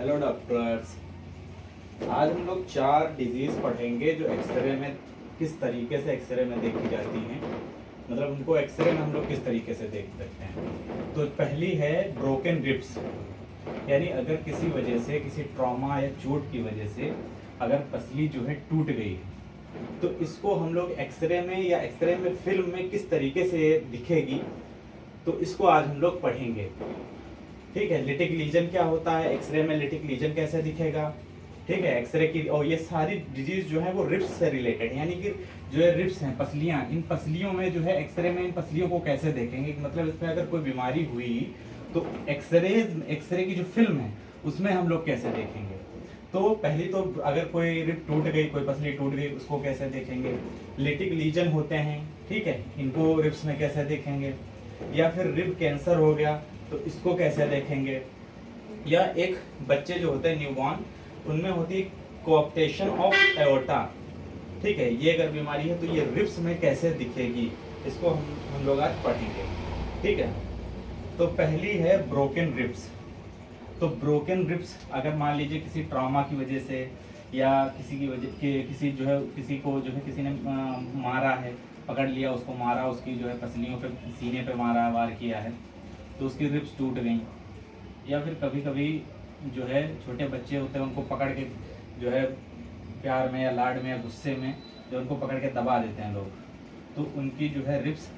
Hello doctors. आज हम लोग 4 डिजीज पढ़ेंगे जो एक्सरे में किस तरीके से एक्सरे में देखी जाती हैं, मतलब उनको एक्सरे में हम लोग किस तरीके से देख सकते हैं। तो पहली है ब्रोकन रिब्स, यानी अगर किसी वजह से, किसी ट्रॉमा या चोट की वजह से अगर पसली जो है टूट गई है, तो इसको हम लोग एक्सरे में या एक्सरे में फिल्म में किस तरीके से दिखेगी, तो इसको आज हम लोग पढ़ेंगे। ठीक है, लिटिक लीजन क्या होता है, एक्सरे में लिटिक लीजन कैसे दिखेगा। ठीक है, एक्सरे की, और ये सारी डिजीज जो है वो रिब्स से रिलेटेड है, यानी कि जो है रिब्स हैं, पसलियां, इन पसलियों में जो है एक्सरे में इन पसलियों को कैसे देखेंगे, मतलब इसमें अगर कोई बीमारी हुई तो एक्सरे की जो फिल्म है उसमें हम लोग कैसे देखेंगे। तो पहली तो अगर कोई रिब टूट गई, कोई पसली टूट गई, उसको कैसे देखेंगे। लिटिक लीजन होते हैं, ठीक है, इनको रिब्स में कैसे देखेंगे। या फिर रिब कैंसर हो गया तो इसको कैसे देखेंगे। या एक बच्चे जो होते हैं न्यूबॉर्न, उनमें होती है कोऑप्टेशन ऑफ एओर्टा। ठीक है, ये अगर बीमारी है तो ये रिब्स में कैसे दिखेगी, इसको हम लोग आज पढ़ेंगे। ठीक है, तो पहली है ब्रोकन रिब्स। तो ब्रोकन रिब्स अगर मान लीजिए किसी ट्रॉमा की वजह से या किसी की वजह के किसी जो है किसी को जो है किसी ने मारा है, पकड़ लिया उसको, मारा, उसकी जो है पसलियों पे, सीने पे मारा, वार किया है, तो उसकी रिब्स टूट गई। या फिर कभी कभी जो है छोटे बच्चे होते हैं, उनको पकड़ के जो है प्यार में या लाड में या गुस्से में जो उनको पकड़ के दबा देते हैं लोग, तो उनकी जो है रिब्स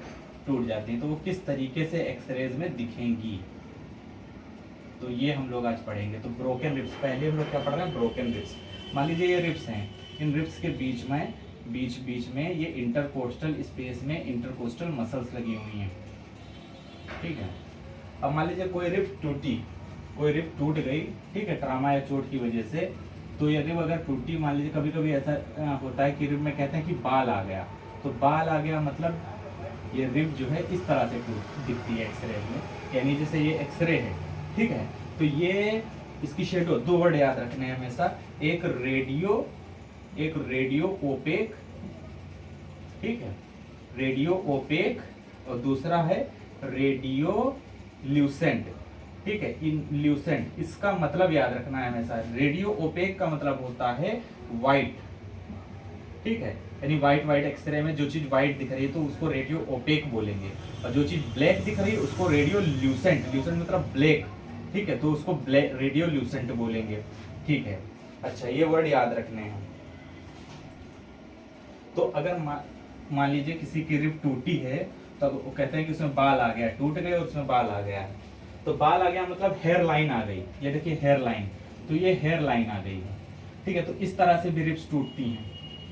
टूट जाती हैं। तो वो किस तरीके से एक्सरेज में दिखेंगी, तो ये हम लोग आज पढ़ेंगे। तो ब्रोकन रिब्स, पहले हम लोग क्या पढ़ रहे हैं, ब्रोकन रिब्स। मान लीजिए ये रिब्स हैं, इन रिब्स के बीच में ये इंटरकोस्टल स्पेस में इंटरकोस्टल मसल्स लगी हुई हैं। ठीक है, अब मान लीजिए कोई रिब टूट गई, ठीक है, ट्रामा या चोट की वजह से, तो ये रिब अगर टूटी, मान लीजिए कभी कभी ऐसा होता है कि रिब में कहते हैं कि बाल आ गया, तो बाल आ गया मतलब ये रिब जो है इस तरह से दिखती है एक्सरे में, यानी जैसे ये एक्सरे है। ठीक है, तो ये इसकी शेडो, 2 वर्ड याद रखने हैं हमेशा, एक रेडियो ओपेक, ठीक है, रेडियो ओपेक, और दूसरा है रेडियो ल्यूसेंट। ठीक है, इन ल्यूसेंट, इसका मतलब याद रखना है हमेशा। रेडियो ओपेक का मतलब होता है वाइट। ठीक है, यानी वाइट एक्सरे में जो चीज वाइट दिख रही है तो उसको रेडियो ओपेक बोलेंगे, और जो चीज ब्लैक दिख रही है उसको रेडियो ल्यूसेंट, ल्यूसेंट मतलब ब्लैक, ठीक है, तो उसको ब्लैक रेडियो ल्यूसेंट बोलेंगे। ठीक है, अच्छा, ये वर्ड याद रखने हैं। तो अगर मान लीजिए किसी की रिब टूटी है, तो वो कहते हैं कि उसमें बाल आ गया, टूट गए और उसमें बाल आ गया है। तो बाल आ गया मतलब हेयर लाइन आ गई, ये देखिए हेयर लाइन, तो ये हेयर लाइन आ गई है। ठीक है, तो इस तरह से भी रिब्स टूटती हैं।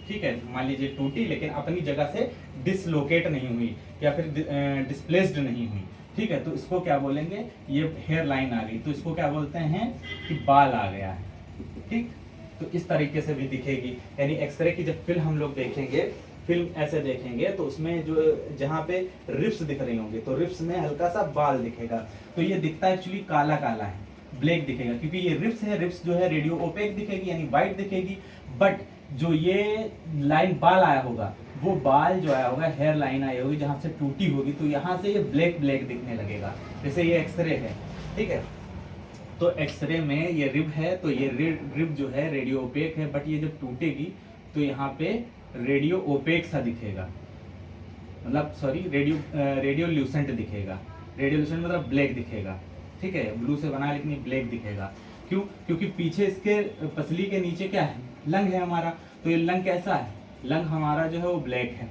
ठीक है, मान लीजिए टूटी लेकिन अपनी जगह से डिसलोकेट नहीं हुई या फिर डिस्प्लेस्ड नहीं हुई। ठीक है, तो इसको क्या बोलेंगे, ये हेयर लाइन आ गई, तो इसको क्या बोलते हैं कि बाल आ गया है। ठीक, तो इस तरीके से भी दिखेगी, यानी एक्सरे की जब फिल्म हम लोग देखेंगे, फिल्म ऐसे देखेंगे तो उसमें जो जहाँ पे रिब्स दिख रही होंगी तो रिब्स में हल्का सा बाल दिखेगा, तो ये दिखता है एक्चुअली काला काला है, ब्लैक दिखेगा, क्योंकि ये रिब्स है, रिब्स जो है रेडियो ओपेक दिखेगी यानी वाइट दिखेगी। बट जो ये लाइन बाल आया होगा, वो बाल जो आया होगा, हेयर लाइन आई होगी जहाँ से टूटी होगी, तो यहाँ से ये ब्लैक दिखने लगेगा, जैसे ये एक्सरे है। ठीक है, तो एक्सरे में ये रिब है, तो ये रिब जो है रेडियो ओपेक है, बट ये जब टूटेगी तो यहाँ पे रेडियो ओपेक सा दिखेगा, मतलब सॉरी रेडियो ल्यूसेंट दिखेगा। रेडियो ल्यूसेंट मतलब ब्लैक दिखेगा। ठीक है, ब्लू से बना लेकिन ब्लैक दिखेगा। क्यों? क्योंकि पीछे इसके पसली के नीचे क्या है, लंग है हमारा, तो ये लंग कैसा है, लंग हमारा जो है वो ब्लैक है,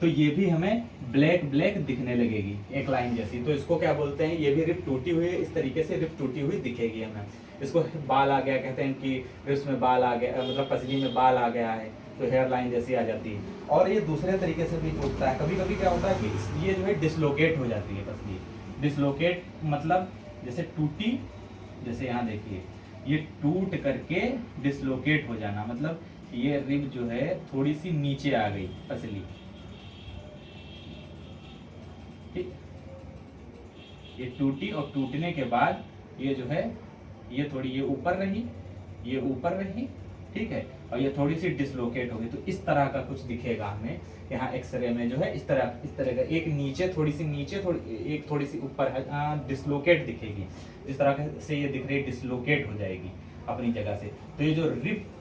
तो ये भी हमें ब्लैक दिखने लगेगी, एक लाइन जैसी। तो इसको क्या बोलते हैं, ये भी रिब टूटी हुई है, इस तरीके से रिब टूटी हुई दिखेगी हमें। इसको बाल आ गया कहते हैं कि रिब्स में बाल आ गया, मतलब पसली में बाल आ गया है, तो हेयर लाइन जैसी आ जाती है। और ये दूसरे तरीके से भी टूटता है, कभी कभी क्या होता है कि ये जो है डिसलोकेट हो जाती है पसली। डिसलोकेट मतलब जैसे टूटी, जैसे यहाँ देखिए ये टूट करके डिसलोकेट हो जाना, मतलब ये रिब जो है थोड़ी सी नीचे आ गई पसली। ठीक, ये टूटी और टूटने के बाद ये जो है ये थोड़ी ये ऊपर रही, ये ऊपर रही, ठीक है, और ये थोड़ी सी डिसलोकेट हो गई, तो इस तरह का कुछ दिखेगा हमें यहाँ एक्सरे में, जो है इस तरह का, एक नीचे थोड़ी सी नीचे, एक थोड़ी सी ऊपर है, डिसलोकेट दिखेगी, जिस तरह से ये दिख रही है डिसलोकेट हो जाएगी। अपनी जगह से। तो ये जो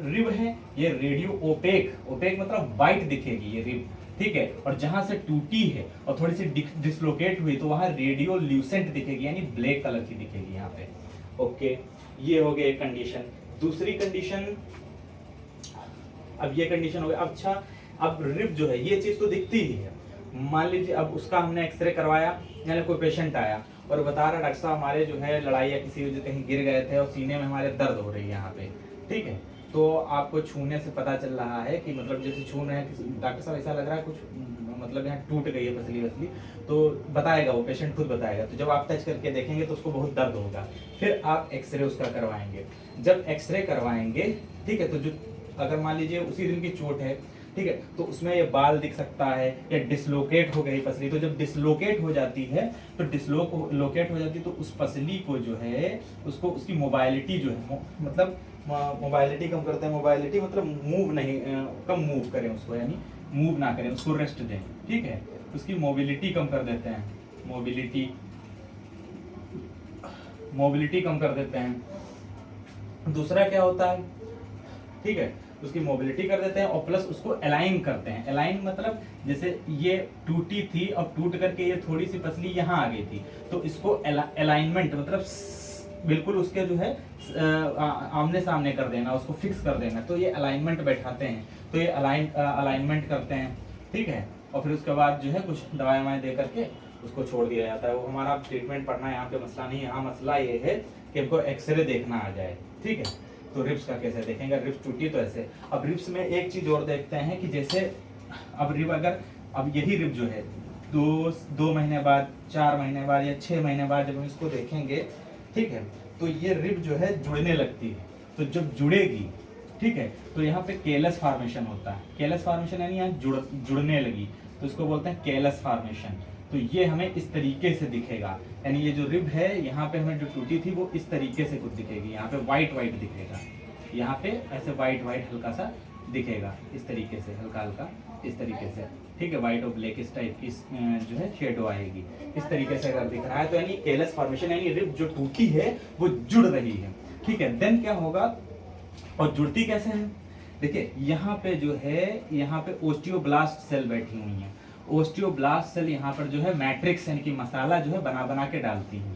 रिब है ये रेडियो ओपेक, ओपेक मतलब वाइट दिखेगी ये रिब, ठीक है। और जहां से टूटी है और थोड़ी सी डिसलोकेट हुई तो वहां रेडियो ल्यूसेंट दिखेगी, यानी ब्लैक कलर की दिखेगी यहाँ पे। ओके, ये हो गया एक कंडीशन। दूसरी कंडीशन, अब ये कंडीशन हो गया। अच्छा, अब रिब जो है ये चीज तो दिखती ही है, मान लीजिए अब उसका हमने एक्सरे करवाया, यानी कोई पेशेंट आया और बता रहा डॉक्टर साहब हमारे जो है लड़ाई या किसी वजह कहीं गिर गए थे और सीने में हमारे दर्द हो रही है यहाँ पे, ठीक है। तो आपको छूने से पता चल रहा है कि मतलब जैसे छू रहे हैं डॉक्टर साहब ऐसा लग रहा है कुछ मतलब यहाँ टूट गई है पसली वसली, तो बताएगा वो पेशेंट खुद बताएगा। तो जब आप टच करके देखेंगे तो उसको बहुत दर्द होगा, फिर आप एक्सरे उसका करवाएंगे। जब एक्सरे करवाएंगे, ठीक है, तो जो अगर मान लीजिए उसी दिन की चोट है, ठीक है, तो उसमें ये बाल दिख सकता है या डिसलोकेट हो गई पसली। तो जब डिसलोकेट हो जाती है तो डिसलोकेट हो जाती है तो उस पसली को जो है उसको उसकी मोबाइलिटी जो है मतलब मोबाइलिटी कम करते हैं। मोबाइलिटी मतलब मूव नहीं, कम मूव करें उसको, यानी मूव ना करें उसको, रेस्ट दें, ठीक है। उसकी मोबिलिटी कम कर देते हैं, मोबिलिटी कम कर देते हैं। दूसरा क्या होता है, ठीक है, उसकी मोबिलिटी कर देते हैं और प्लस उसको अलाइन करते हैं। अलाइन मतलब जैसे ये टूटी थी और टूट करके ये थोड़ी सी पसली यहाँ आ गई थी, तो इसको अलाइनमेंट मतलब बिल्कुल उसके जो है आमने सामने कर देना, उसको फिक्स कर देना। तो ये अलाइनमेंट बैठाते हैं, तो ये अलाइनमेंट करते हैं, ठीक है। और फिर उसके बाद जो है कुछ दवाई ववाएं दे करके उसको छोड़ दिया जाता है। वो हमारा ट्रीटमेंट पढ़ना यहाँ पे मसला नहीं है, यहाँ मसला ये है कि हमको एक्सरे देखना आ जाए, ठीक है। तो रिब्स का कैसे देखेंगे, रिब्स टूटी तो ऐसे। अब रिब्स में एक चीज और देखते हैं कि जैसे अब रिब अगर, अब यही रिब जो है दो महीने बाद, 4 महीने बाद या 6 महीने बाद जब हम इसको देखेंगे, ठीक है, तो ये रिब जो है जुड़ने लगती है। तो जब जुड़ेगी, ठीक है, तो यहाँ पे केलस फॉर्मेशन होता है। केलस फॉर्मेशन यानी यहाँ जुड़ने लगी, तो इसको बोलते हैं केलस फॉर्मेशन। तो ये हमें इस तरीके से दिखेगा, यानी ये जो रिब है यहाँ पे हमें जो टूटी थी वो इस तरीके से कुछ दिखेगी। यहाँ पे वाइट वाइट दिखेगा, यहाँ पे ऐसे वाइट वाइट हल्का सा दिखेगा, इस तरीके से हल्का हल्का इस तरीके से, ठीक है। वाइट और ब्लैक इस टाइप की जो है शेडो आएगी, इस तरीके से अगर दिख रहा है तो यानी केलस फॉर्मेशन, यानी रिब जो टूटी है वो जुड़ रही है, ठीक है। देन क्या होगा, और जुड़ती कैसे है, देखिए यहाँ पे जो है, यहाँ पे ओस्टियोब्लास्ट सेल बैठी हुई है। ओस्टियोब्लास्ट सेल यहाँ पर जो है मैट्रिक्स यानी कि मसाला जो है बना बना के डालती है,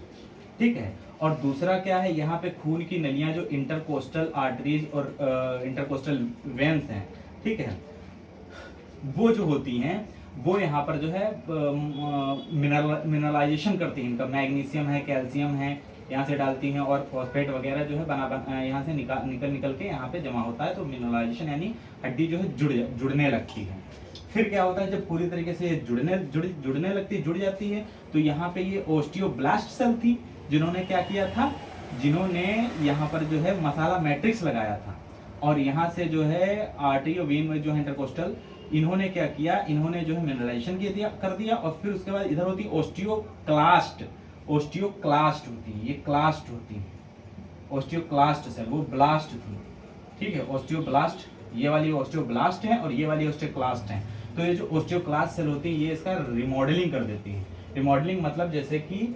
ठीक है। और दूसरा क्या है, यहाँ पे खून की नलियां जो इंटरकोस्टल आर्टरीज और इंटरकोस्टल वेन्स हैं, ठीक है, वो जो होती हैं वो यहाँ पर जो है मिनरलाइजेशन करती हैं। इनका मैग्नीशियम है, कैल्शियम है, यहाँ से डालती हैं और फॉस्फेट वगैरह जो है यहाँ से निकल के यहाँ पे जमा होता है। तो मिनरलाइजेशन यानी हड्डी जो है जुड़ने लगती है। फिर क्या होता है, जब पूरी तरीके से जुड़ने लगती, जुड़ जाती है, तो यहाँ पे ये ओस्टियोब्लास्ट सेल थी जिन्होंने क्या किया था, जिन्होंने यहाँ पर जो है मसाला मैट्रिक्स लगाया था। और यहाँ से जो है आर्टरी और वेन में जो है इंटरकोस्टल, इन्होंने क्या किया, इन्होंने जो है मिनरलाइजेशन कर दिया। और फिर उसके बाद इधर होती ओस्टियोक्लास्ट होती है, ये क्लास्ट होती है ओस्टियोक्लास्ट सेल, वो ब्लास्ट थी, ठीक है। ओस्टियोब्लास्ट, ये वाली ओस्टियोब्लास्ट है और ये वाली ओस्टियोक्लास्ट है। तो ये जो ओस्टियोक्लास्ट सेल होती है ये इसका रिमॉडलिंग कर देती है। रिमॉडलिंग मतलब जैसे कि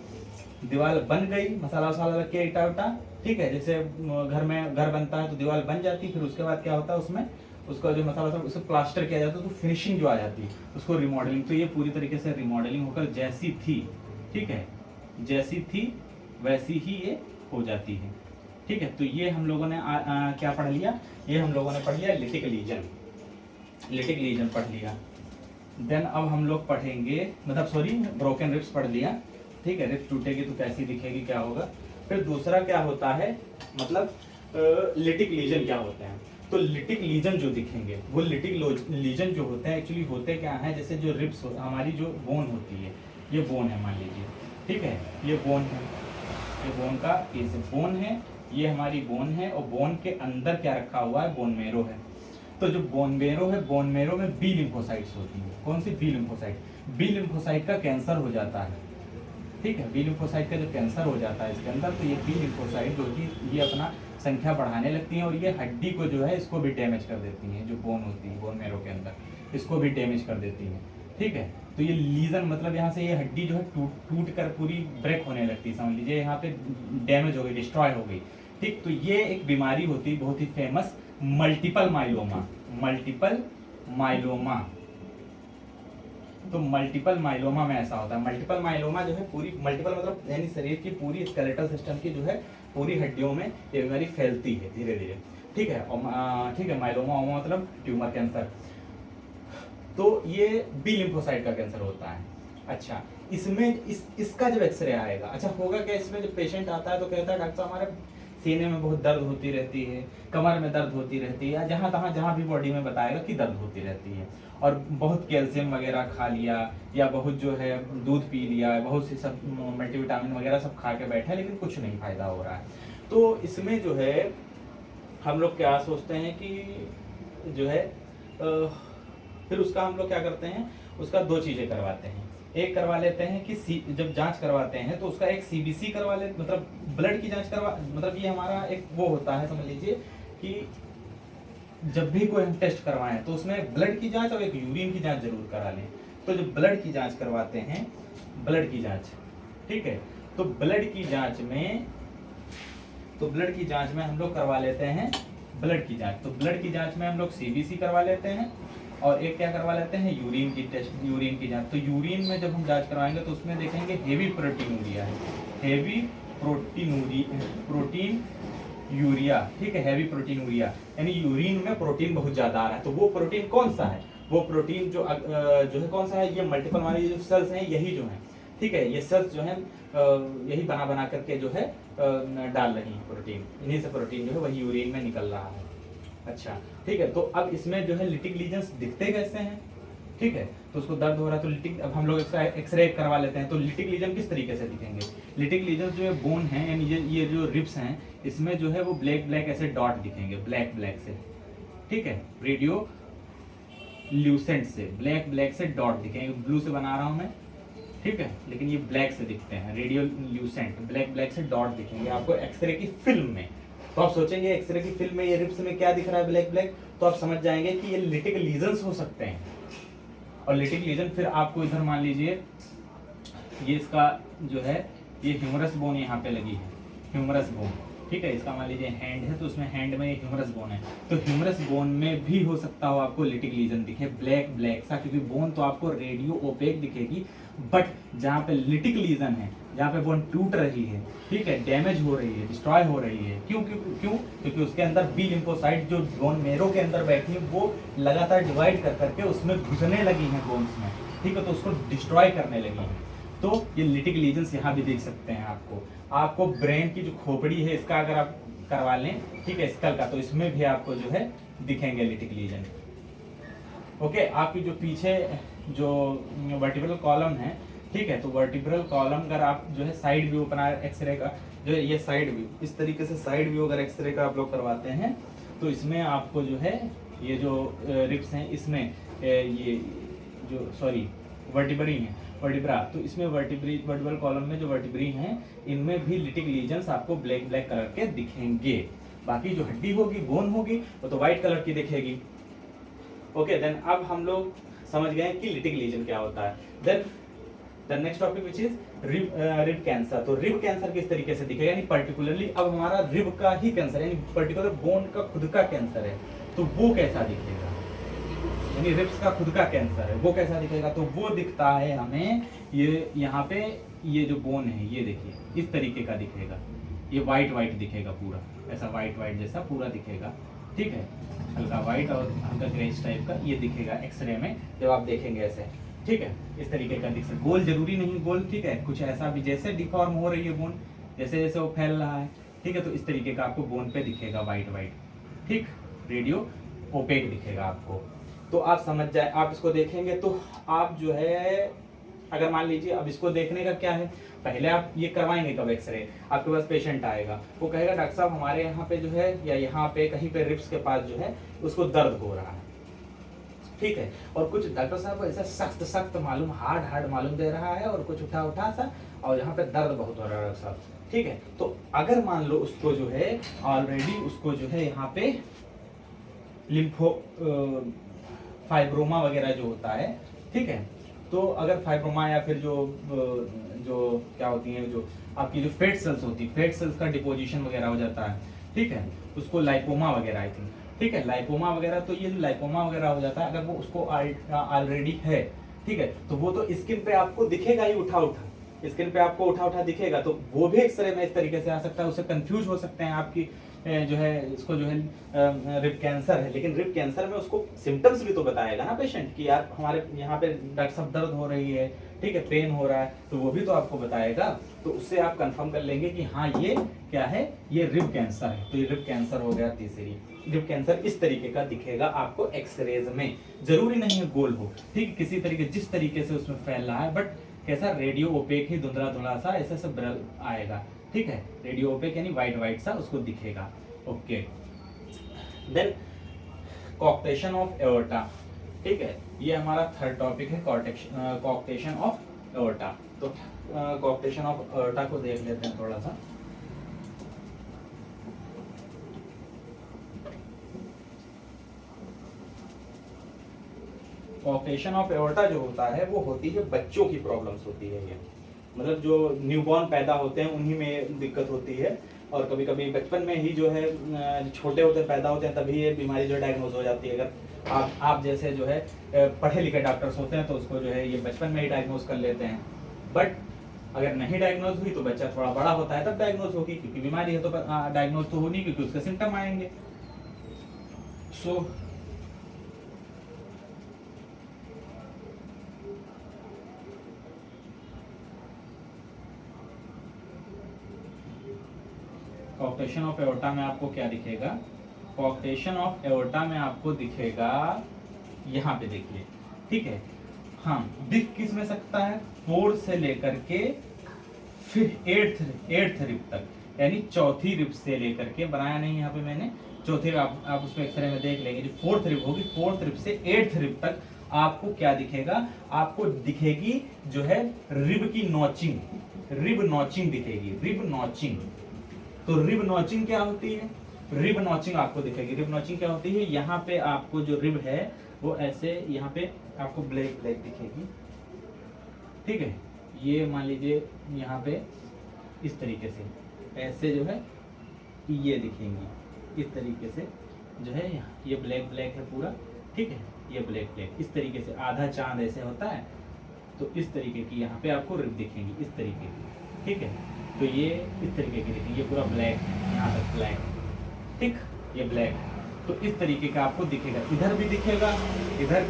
दीवार बन गई मसाला वसाला लग के ईटा उटा, ठीक है, जैसे घर बनता है तो दीवार बन जाती, फिर उसके बाद क्या होता है उसमें उसका जो मसाला वसाला उसको प्लास्टर किया जाता है, तो फिनिशिंग जो आ जाती है उसको रिमॉडलिंग। तो ये पूरी तरीके से रिमॉडलिंग होकर जैसी थी, ठीक है, जैसी थी वैसी ही ये हो जाती है, ठीक है। तो ये हम लोगों ने क्या पढ़ लिया, ये हम लोगों ने पढ़ लिया लिटिक लीजन पढ़ लिया। देन अब हम लोग पढ़ेंगे, मतलब सॉरी ब्रोकन रिब्स पढ़ लिया, ठीक है। रिब्स टूटेगी तो कैसी दिखेगी, क्या होगा। फिर दूसरा क्या होता है, मतलब लिटिक लीजन क्या होते हैं। तो लिटिक लीजन जो दिखेंगे वो लिटिक लीजन जो होते हैं एक्चुअली होते क्या है, जैसे जो रिब्स हमारी जो बोन होती है, ये बोन है मान लीजिए, ठीक है, ये बोन है, ये बोन का ये बोन है, ये हमारी बोन है। और बोन के अंदर क्या रखा हुआ है, बोन मेरो है। तो जो बोन मेरो है, बोन मेरो में बी लिम्फोसाइट्स होती है। कौन सी, बी लिम्फोसाइट। बी लिम्फोसाइट का कैंसर हो जाता है, ठीक है, बी लिम्फोसाइट का जो कैंसर हो जाता है इसके अंदर, तो ये बी लिम्फोसाइट जो कि ये अपना संख्या बढ़ाने लगती हैं और ये हड्डी को जो है इसको भी डैमेज कर देती हैं। जो बोन होती है बोन मेरो के अंदर, इसको भी डैमेज कर देती है, ठीक है। तो ये लीजन मतलब यहाँ से ये हड्डी जो है टूट कर पूरी ब्रेक होने लगती है, समझ लीजिए यहाँ पे डैमेज हो गई, डिस्ट्रॉय हो गई। ठीक, तो ये एक बीमारी होती है बहुत ही famous, multiple myeloma. Multiple myeloma, तो मल्टीपल माइलोमा में ऐसा होता है। मल्टीपल माइलोमा जो है पूरी, मल्टीपल मतलब यानी शरीर की पूरी स्केलेटल सिस्टम की जो है पूरी हड्डियों में ये बीमारी फैलती है धीरे धीरे। ठीक है, और ठीक है, माइलोमा मतलब ट्यूमर कैंसर। तो ये बी लिम्फोसाइट का कैंसर होता है। अच्छा, इसमें इसका जब एक्सरे आएगा, अच्छा होगा क्या, इसमें जब पेशेंट आता है तो कहता है डॉक्टर साहब हमारे सीने में बहुत दर्द होती रहती है, कमर में दर्द होती रहती है, या जहाँ भी बॉडी में बताएगा कि दर्द होती रहती है, और बहुत कैल्शियम वगैरह खा लिया, या बहुत जो है दूध पी लिया, बहुत सी सब मल्टीविटामिन वगैरह सब खा के बैठा है, लेकिन कुछ नहीं फायदा हो रहा है। तो इसमें जो है हम लोग क्या सोचते हैं कि जो है फिर उसका हम लोग क्या करते हैं, उसका दो चीज़ें करवाते हैं। एक करवा लेते हैं कि जब जांच करवाते हैं तो उसका एक सीबीसी करवा ले, मतलब ब्लड की जांच करवा, मतलब ये हमारा एक वो होता है, समझ लीजिए कि जब भी कोई हम टेस्ट करवाएं तो उसमें ब्लड की जांच और एक यूरिन की जांच जरूर करा लें। तो जो ब्लड की जांच करवाते हैं, ब्लड की जांच, ठीक है, तो ब्लड की जांच में हम लोग करवा लेते हैं ब्लड की जांच। तो ब्लड की जांच में हम लोग सीबीसी करवा लेते हैं, और एक क्या करवा लेते हैं, यूरिन की टेस्ट, यूरिन की जांच। तो यूरिन में जब हम जांच करवाएंगे तो उसमें देखेंगे हेवी प्रोटीनूरिया है, हेवी प्रोटीन यूरिया, ठीक है, हेवी प्रोटीनूरिया, यानी यूरिन में प्रोटीन बहुत ज्यादा आ रहा है। तो वो प्रोटीन कौन सा है, वो प्रोटीन जो है कौन सा है, ये मल्टीपल वाली जो सेल्स हैं यही जो है, ठीक है, ये सेल्स जो है यही बना करके जो है डाल रही है प्रोटीन, इन्हीं से प्रोटीन जो है वही यूरिन में निकल रहा है। अच्छा, ठीक है, तो अब इसमें जो है लिटिक लीजन्स दिखते कैसे हैं, ठीक है, तो उसको दर्द हो रहा है तो लिटिक, अब हम लोग एक्सरे करवा लेते हैं। तो लिटिक लीजन किस तरीके से दिखेंगे, लिटिक लीजन जो है बोन है, यानी ये जो रिब्स हैं, इसमें जो है वो ब्लैक ब्लैक ऐसे डॉट दिखेंगे, ब्लैक ब्लैक से, ठीक है, रेडियो ल्यूसेंट से ब्लैक ब्लैक से डॉट दिखेंगे, ब्लू से बना रहा हूं मैं, ठीक है, लेकिन ये ब्लैक से दिखते हैं, रेडियो ल्यूसेंट, ब्लैक ब्लैक से डॉट दिखेंगे आपको एक्सरे की फिल्म में। तो आप सोचेंगे एक्सरे की फिल्म में ये रिब्स में क्या दिख रहा है, ब्लैक ब्लैक, तो आप समझ जाएंगे कि ये लिटिक लीजन्स हो सकते हैं। और लिटिक लीजन फिर आपको इधर मान लीजिए ये इसका जो है ये ह्यूमरस बोन यहाँ पे लगी है, ह्यूमरस बोन, ठीक है, इसका मान लीजिए हैंड है तो उसमें हैंड में ये ह्यूमरस बोन है, तो ह्यूमरस बोन में भी हो सकता हो आपको लिटिक लीजन दिखे ब्लैक ब्लैक सा, क्योंकि बोन तो आपको रेडियो ओपेक दिखेगी, बट जहाँ पे लिटिक लीजन है, जहाँ पे बोन टूट रही है, ठीक है, डैमेज हो रही है, डिस्ट्रॉय हो रही है, क्यों क्यों क्यों क्योंकि उसके अंदर बी लिम्फोसाइट जो बोन मेरो के अंदर बैठी है वो लगातार डिवाइड कर करके उसमें घुसने लगी हैं बोन्स में, ठीक है, तो उसको डिस्ट्रॉय करने लगी हैं। तो ये लिटिक लीजन्स यहाँ भी देख सकते हैं आपको ब्रेन की जो खोपड़ी है इसका अगर आप करवा लें, ठीक है, स्कल का, तो इसमें भी आपको जो है दिखेंगे लिटिक लीजन। ओके, आपकी जो पीछे जो वर्टिब्रल कॉलम है, ठीक है, तो वर्टिब्रल कॉलम अगर आप जो है साइड व्यू अपना एक्सरे का जो है, ये साइड व्यू, इस तरीके से साइड व्यू अगर एक्सरे का आप लोग करवाते हैं तो इसमें आपको जो है ये जो रिब्स हैं इसमें ये जो सॉरी वर्टिब्री हैं, वर्टिब्रा, तो इसमें वर्टिब्रल कॉलम में जो वर्टिब्री हैं इनमें भी लिटिक लीजन्स आपको ब्लैक ब्लैक कलर के दिखेंगे। बाकी जो हड्डी होगी, बोन होगी, वो तो व्हाइट कलर की दिखेगी। ओके, देन अब हम लोग समझ गए कि लिटिक लीजन क्या होता है। Then the next topic which is rib cancer. तो रिब कैंसर किस तरीके से दिखेगा, यानी पर्टिकुलरली अब हमारा रिब का ही कैंसर, यानी पर्टिकुलर बोन का खुद का कैंसर है, तो वो कैसा दिखेगा, यानी रिब्स का खुद का कैंसर है वो कैसा दिखेगा, तो वो दिखता है हमें ये यहाँ पे ये जो बोन है ये देखिए इस तरीके का दिखेगा, ये वाइट वाइट दिखेगा, पूरा ऐसा वाइट वाइट जैसा पूरा दिखेगा, ठीक है, हल्का वाइट और हल्का ग्रेज टाइप का ये दिखेगा एक्सरे में जब आप देखेंगे ऐसे, ठीक है, इस तरीके का दिख सकता, गोल जरूरी नहीं गोल, ठीक है, कुछ ऐसा भी जैसे डिफॉर्म हो रही है बोन, जैसे जैसे वो फैल रहा है, ठीक है, तो इस तरीके का आपको बोन पे दिखेगा वाइट वाइट, ठीक, रेडियो ओपेक दिखेगा आपको। तो आप समझ जाए, आप इसको देखेंगे तो आप जो है अगर मान लीजिए अब इसको देखने का क्या है, पहले आप ये करवाएंगे कब एक्सरे, आपके पास पेशेंट आएगा, वो कहेगा डॉक्टर साहब हमारे यहाँ पे जो है या यहाँ पे कहीं पे रिब्स के पास जो है उसको दर्द हो रहा है, ठीक है, और कुछ डॉक्टर साहब ऐसा सख्त सख्त मालूम हार्ड मालूम दे रहा है और कुछ उठा उठा सा, और यहाँ पे दर्द बहुत हो रहा है डॉक्टर साहब, ठीक है, तो अगर मान लो उसको जो है ऑलरेडी उसको जो है यहाँ पे लिम्फो फाइब्रोमा वगैरह जो होता है, ठीक है, तो अगर फाइब्रोमा या फिर जो क्या होती है, जो आपकी जो फेट सेल्स होती है, फेट सेल्स का डिपोजिशन वगैरह हो जाता है, ठीक है, उसको लाइपोमा वगैरह आई थिंक, ठीक है, लाइपोमा वगैरह, तो ये जो लाइपोमा वगैरह हो जाता है अगर वो उसको ऑलरेडी है, ठीक है, तो वो तो स्किन पे आपको दिखेगा ही, उठा उठा स्किन पे आपको उठा उठा दिखेगा, तो वो भी एक्सरे में इस तरीके से आ सकता है, उससे कंफ्यूज हो सकते हैं आपकी जो है इसको जो है रिब कैंसर है, लेकिन रिब कैंसर में उसको सिम्टम्स भी तो बताएगा ना पेशेंट कि यार हमारे यहाँ पे डॉक्टर साहब दर्द हो रही है, ठीक है, पेन हो रहा है, तो वो भी तो आपको बताएगा, तो उससे आप कंफर्म कर लेंगे कि हाँ ये क्या है, ये रिब कैंसर है, तो ये रिब कैंसर हो गया तीसरी। रिब कैंसर इस तरीके का दिखेगा आपको एक्सरेज में, जरूरी नहीं है गोल हो, ठीक है, किसी तरीके जिस तरीके से उसमें फैल रहा है, बट कैसा रेडियो ओपेक ही, धुंधला धुंधला सा ऐसा सब आएगा, ठीक है, रेडियो ओपेक यानी व्हाइट व्हाइट सा उसको दिखेगा। ओके, देन कॉक्टेशन ऑफ एओर्टा, ठीक है, ये हमारा थर्ड टॉपिक है, कॉक्टेशन ऑफ एओर्टा। तो कॉक्टेशन ऑफ एओर्टा को देख लेते हैं थोड़ा सा। कॉक्टेशन ऑफ एओर्टा जो होता है वो होती है बच्चों की प्रॉब्लम्स होती है, ये मतलब जो न्यूबॉर्न पैदा होते हैं उन्हीं में दिक्कत होती है, और कभी कभी बचपन में ही जो है छोटे होते पैदा होते हैं तभी ये बीमारी जो डायग्नोज हो जाती है। अगर आप जैसे जो है पढ़े लिखे डॉक्टर्स होते हैं तो उसको जो है ये बचपन में ही डायग्नोज कर लेते हैं, बट अगर नहीं डायग्नोज हुई तो बच्चा थोड़ा बड़ा होता है तब डायग्नोज होगी, क्योंकि बीमारी है तो डायग्नोज तो हो नहीं, क्योंकि उसके सिम्टम आएंगे। सो कॉक्टेशन ऑफ एओर्टा में आपको क्या दिखेगा, कॉक्टेशन ऑफ एओर्टा में आपको दिखेगा, यहाँ पे देखिए, ठीक है, हाँ, दिख किस में सकता है, 4 से लेकर के फिर 8th रिब तक, यानी चौथी रिब से लेकर के, बनाया नहीं यहाँ पे मैंने, चौथी रिब आप उसको एक्सरे में देख लेंगे, जो 4th रिब होगी, 4th रिब से 8th रिब तक आपको क्या दिखेगा, आपको दिखेगी जो है रिब की नॉचिंग, रिब नॉचिंग दिखेगी, रिब नॉचिंग। तो रिब नॉचिंग क्या होती है, रिब नॉचिंग आपको दिखेगी, रिब नॉचिंग क्या होती है, यहाँ पे आपको जो रिब है वो ऐसे यहाँ पे आपको ब्लैक ब्लैक दिखेगी, ठीक है, ये मान लीजिए यहाँ पे इस तरीके से ऐसे जो है ये दिखेंगी, इस तरीके से जो है ये ब्लैक ब्लैक है पूरा, ठीक है, ये ब्लैक ब्लैक इस तरीके से आधा चांद ऐसे होता है, तो इस तरीके की यहाँ पे आपको रिब दिखेंगी इस तरीके की, ठीक है, तो ये इस तरीके की दिखेंगी, ये पूरा ब्लैक है, यहाँ तक ब्लैक, ठीक, ये ब्लैक, तो इस तरीके का आपको दिखेगा, इधर भी दिखेगा, इधर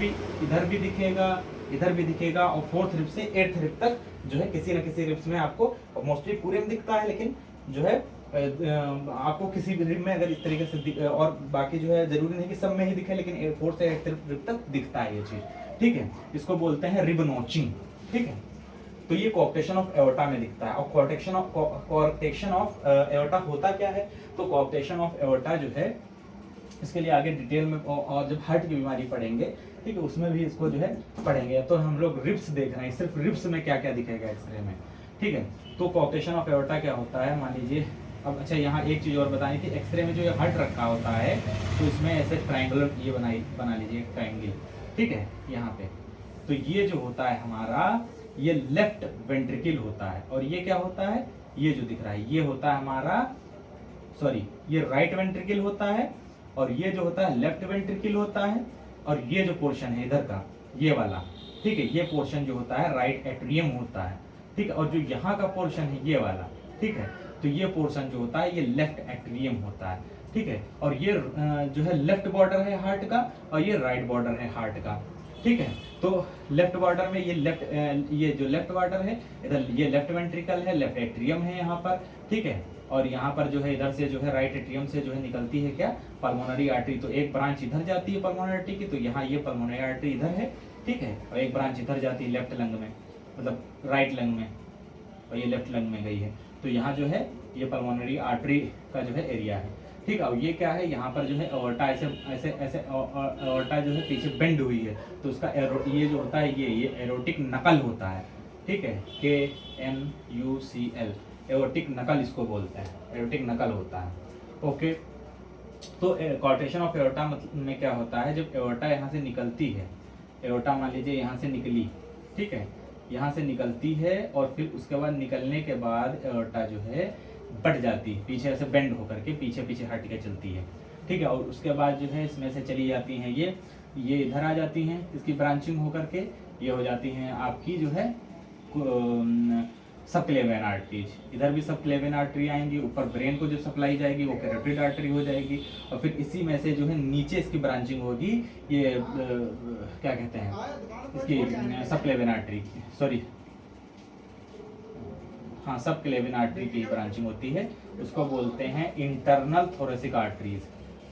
भी दिखेगा, इधर भी दिखेगा, और 4th रिब से 8th रिब तक जो है किसी न किसी रिब्स में आपको, मोस्टली पूरे में दिखता है, लेकिन जो है आपको किसी भी रिब में अगर इस तरीके से और बाकी जो है जरूरी नहीं कि सब में ही दिखे, लेकिन 4th से 8th रिब तक दिखता है ये चीज, ठीक है, इसको बोलते हैं रिब नॉचिंग, ठीक है। तो ये कॉक्टेशन ऑफ एओर्टा में दिखता है, और कॉक्टेशन ऑफ एओर्टा होता क्या है, तो कॉक्टेशन ऑफ एओर्टा जो है इसके लिए आगे डिटेल में और जब हार्ट की बीमारी पढ़ेंगे, ठीक है, उसमें भी इसको जो है पढ़ेंगे, तो हम लोग रिब्स देख रहे हैं, सिर्फ रिब्स में क्या क्या दिखेगा एक्सरे में, ठीक है। तो कॉक्टेशन ऑफ एओर्टा क्या होता है, मान लीजिए, अब अच्छा यहाँ एक चीज़ और बतानी थी, एक्सरे में जो ये हार्ट रखा होता है तो इसमें ऐसे ट्राइंगुलर ये बना लीजिए एक ट्राइंगल, ठीक है, यहाँ पे, तो ये जो होता है हमारा ये लेफ्ट वेंट्रिकल होता है, और ये क्या होता है, ये जो दिख रहा है ये होता है हमारा, सॉरी, ये राइट वेंट्रिकल होता है, और ये जो होता है लेफ्ट वेंट्रिकल होता है, और ये जो पोर्शन है इधर का ये वाला, ठीक है, ये पोर्शन जो होता है राइट एट्रियम होता है, ठीक है, और जो यहाँ का पोर्शन है ये वाला, ठीक है, तो ये पोर्शन जो होता है ये लेफ्ट एट्रियम होता है, ठीक है, और ये जो है लेफ्ट बॉर्डर है हार्ट का, और ये राइट बॉर्डर है हार्ट का, ठीक है। तो लेफ्ट बॉर्डर में ये जो लेफ्ट बॉर्डर है इधर ये लेफ्ट वेंट्रिकल है, लेफ्ट एट्रियम है यहाँ पर, ठीक है, और यहाँ पर जो है इधर से जो है राइट एट्रियम से जो है निकलती है क्या, पल्मोनरी आर्टरी, तो एक ब्रांच इधर जाती है पल्मोनरी आर्टरी की, तो यहाँ ये पल्मोनरी आर्टरी इधर है, ठीक है, और एक ब्रांच इधर जाती है लेफ्ट लंग में, मतलब राइट लंग में, और ये लेफ्ट लंग में गई है, तो यहाँ जो है ये पल्मोनरी आर्टरी का जो है एरिया है, ठीक है। और ये क्या है, यहाँ पर जो है एओर्टा ऐसे ऐसे ऐसे एओर्टा जो है पीछे बेंड हुई है, तो उसका ये जो होता है ये एरोटिक नकल होता है, ठीक है, KNUCL, एओर्टिक नकल इसको बोलते हैं, एओर्टिक नकल होता है, ओके। तो कॉर्टेशन ऑफ एओर्टा में क्या होता है, जब एओर्टा यहाँ से निकलती है, एओर्टा मान लीजिए यहाँ से निकली, ठीक है, यहाँ से निकलती है और फिर उसके बाद निकलने के बाद एओर्टा जो है बढ़ जाती है, पीछे ऐसे बेंड होकर के पीछे पीछे हट के चलती है। ठीक है, और उसके बाद जो है इसमें से चली जाती हैं ये इधर आ जाती हैं, इसकी ब्रांचिंग होकर के ये हो जाती हैं आपकी जो है सब क्लेवियन आर्टरीज। इधर भी सब क्लेवियन आर्टरी आएंगी, ऊपर ब्रेन को जो सप्लाई जाएगी वो कैरोटिड आर्टरी हो जाएगी, और फिर इसी में से जो है नीचे इसकी ब्रांचिंग होगी, ये क्या कहते हैं इसकी सब क्लेवियन आर्टरी, सॉरी हाँ सब क्लेवियन आर्टरी की ब्रांचिंग होती है, उसको बोलते हैं इंटरनल थोरेसिक आर्टरीज।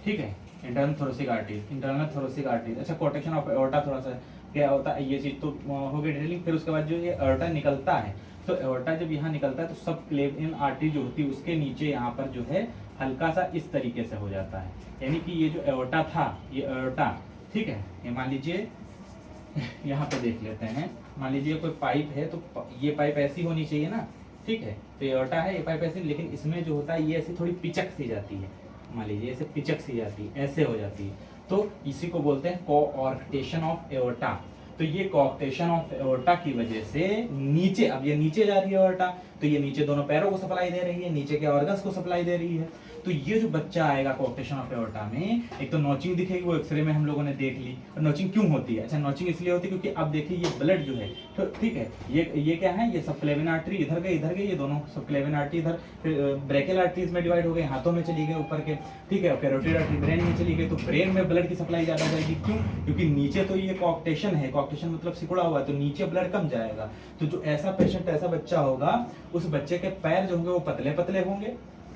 ठीक है, internal thoracic arteries, internal thoracic arteries. अच्छा, कोटेक्शन ऑफ एओर्टा थोड़ा सा क्या होता है, ये चीज तो हो गई डिटेलिंग। फिर उसके बाद जो ये एओर्टा निकलता है, तो एओर्टा जब यहाँ निकलता है तो सब क्लेवियन आर्टरी जो होती है उसके नीचे यहाँ पर जो है हल्का सा इस तरीके से हो जाता है, यानी कि ये जो एओर्टा था, ये एओर्टा, ठीक है, ये मान लीजिए यहाँ पे देख लेते हैं, मान लीजिए कोई पाइप है तो ये पाइप ऐसी होनी चाहिए ना, ठीक है, तो एओर्टा है, ये पाइप ऐसी, लेकिन इसमें जो होता है ये ऐसी थोड़ी पिचक सी जाती है, मान लीजिए ऐसे पिचक सी जाती है, ऐसे हो जाती है, तो इसी को बोलते हैं कोऑर्टेशन ऑफ एओर्टा। तो ये कोऑर्टेशन ऑफ एओर्टा की वजह से नीचे, अब ये नीचे जा रही है एओर्टा, तो ये नीचे दोनों पैरों को सप्लाई दे रही है, नीचे के ऑर्गन्स को सप्लाई दे रही है। तो ये जो बच्चा आएगा कोऑर्टेशन ऑफ एओर्टा में, एक तो नॉचिंग दिखेगी, वो एक्सरे में हम लोगों ने देख ली। और नॉचिंग क्यों होती है? अच्छा, नॉचिंग इसलिए होती है क्योंकि अब देखिए ये ब्लड जो है, तो ठीक है, ये क्या है, ये सबक्लेवियन आर्टरी इधर गई, ये दोनों सबक्लेवियन आर्टरी इधर, फिर ब्रेकियल आर्टरीज में डिवाइड हो गए, हाथों में चली गई ऊपर के, ठीक है, कैरोटिड आर्टरी ब्रेन में चली गई, तो ब्रेन में ब्लड की सप्लाई ज्यादा जाएगी। क्यों? क्योंकि नीचे तो ये कोऑर्टेशन है, कोऑर्टेशन मतलब सिकुड़ा हुआ है, तो नीचे ब्लड कम जाएगा। तो जो ऐसा पेशेंट, ऐसा बच्चा होगा, उस बच्चे के पैर जो होंगे वो पतले पतले होंगे,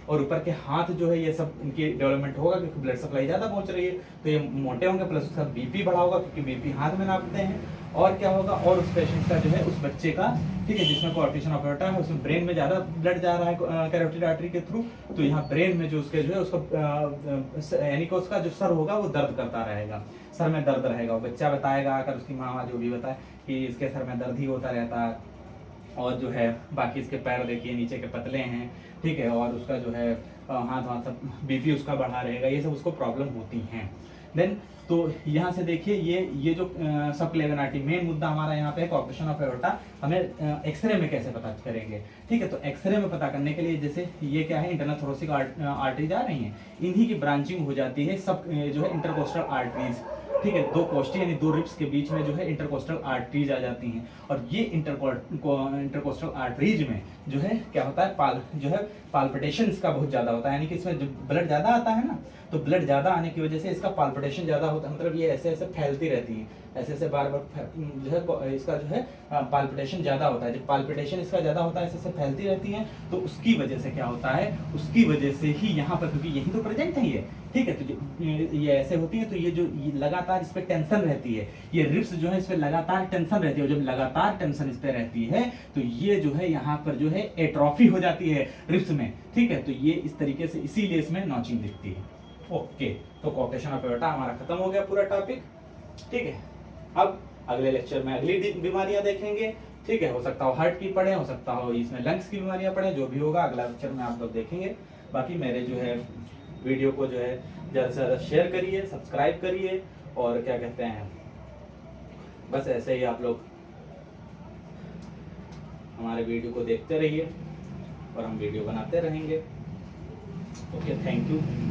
और ऊपर के हाथ जो है ये सब इनकी डेवलपमेंट होगा क्योंकि ब्लड सप्लाई ज्यादा पहुंच रही है, तो ये मोटे होंगे, प्लस उसका बीपी बढ़ा होगा क्योंकि बीपी हाथ में नापते हैं। और क्या होगा, और उस पेशेंट का जो है, उस बच्चे का, ठीक है, जिसमें कोऑर्टेशन ऑफ एओर्टा है, उसमें ब्रेन में ज्यादा ब्लड जा रहा है कैरोटिड आर्टरी के थ्रू, तो यहाँ ब्रेन में जो उसके जो है उसका यानी कि उसका जो सर होगा वो दर्द करता रहेगा, सर में दर्द रहेगा। वो बच्चा बताएगा आकर, उसकी माँ जो भी बताए कि इसके सर में दर्द ही होता रहता है, और जो है बाकी इसके पैर देखिए नीचे के पतले हैं, ठीक है, और उसका जो है हाथ सब बीपी उसका बढ़ा रहेगा, ये सब उसको प्रॉब्लम होती हैं। देन तो यहाँ से देखिए ये जो सबक्लेवियन आर्टरी, मेन मुद्दा हमारा यहाँ पे है कोऑर्टेशन ऑफ एओर्टा। हमें एक्सरे में कैसे पता करेंगे? ठीक है, तो एक्सरे में पता करने के लिए, जैसे ये क्या है, इंटरनल थोरेसिक आर्टरी जा रही हैं, इन्हीं की ब्रांचिंग हो जाती है सब जो है इंटरकोस्टल आर्टरीज, ठीक है, दो कोष्ठी यानी दो रिब्स के बीच में जो है इंटरकोस्टल आर्टरीज आ जाती हैं, और ये इंटरकोस्टल आर्टरीज में जो है क्या होता है, जो है पाल्पिटेशन इसका बहुत ज्यादा होता है, यानी कि इसमें जो ब्लड ज्यादा आता है ना, तो ब्लड ज्यादा आने की वजह से इसका पाल्पिटेशन ज्यादा होता है, मतलब ये ऐसे ऐसे फैलती रहती है, ऐसे ऐसे बार बार जो है इसका जो है पाल्पिटेशन ज्यादा होता है। जब पाल्पिटेशन इसका ज्यादा होता है, ऐसे ऐसे फैलती रहती है, तो उसकी वजह से क्या होता है, उसकी वजह से ही यहाँ पर, क्योंकि यही तो प्रेजेंट है ये, ठीक है, तो ये ऐसे होती है, तो ये जो लगातार इस पे टेंशन रहती है, ये रिब्स जो है इस पे लगातार टेंशन रहती है, और जब लगातार टेंशन इस पे रहती है तो ये जो है यहाँ पर जो है एट्रोफी हो जाती है रिब्स में, ठीक है, तो ये इस तरीके से, इसीलिए इसमें नॉचिंग दिखती है। ओके, तो कोऑर्टेशन ऑफ एओर्टा हमारा खत्म हो गया पूरा टॉपिक, ठीक है। अब अगले लेक्चर में अगली बीमारियां देखेंगे, ठीक है, हो सकता हो हार्ट की पढ़े, हो सकता हो इसमें लंग्स की बीमारियां पढ़े, जो भी होगा अगला लेक्चर में आप लोग देखेंगे। बाकी मेरे जो है वीडियो को जो है ज़्यादा से ज़्यादा शेयर करिए, सब्सक्राइब करिए, और क्या कहते हैं, बस ऐसे ही आप लोग हमारे वीडियो को देखते रहिए और हम वीडियो बनाते रहेंगे। Okay, thank you.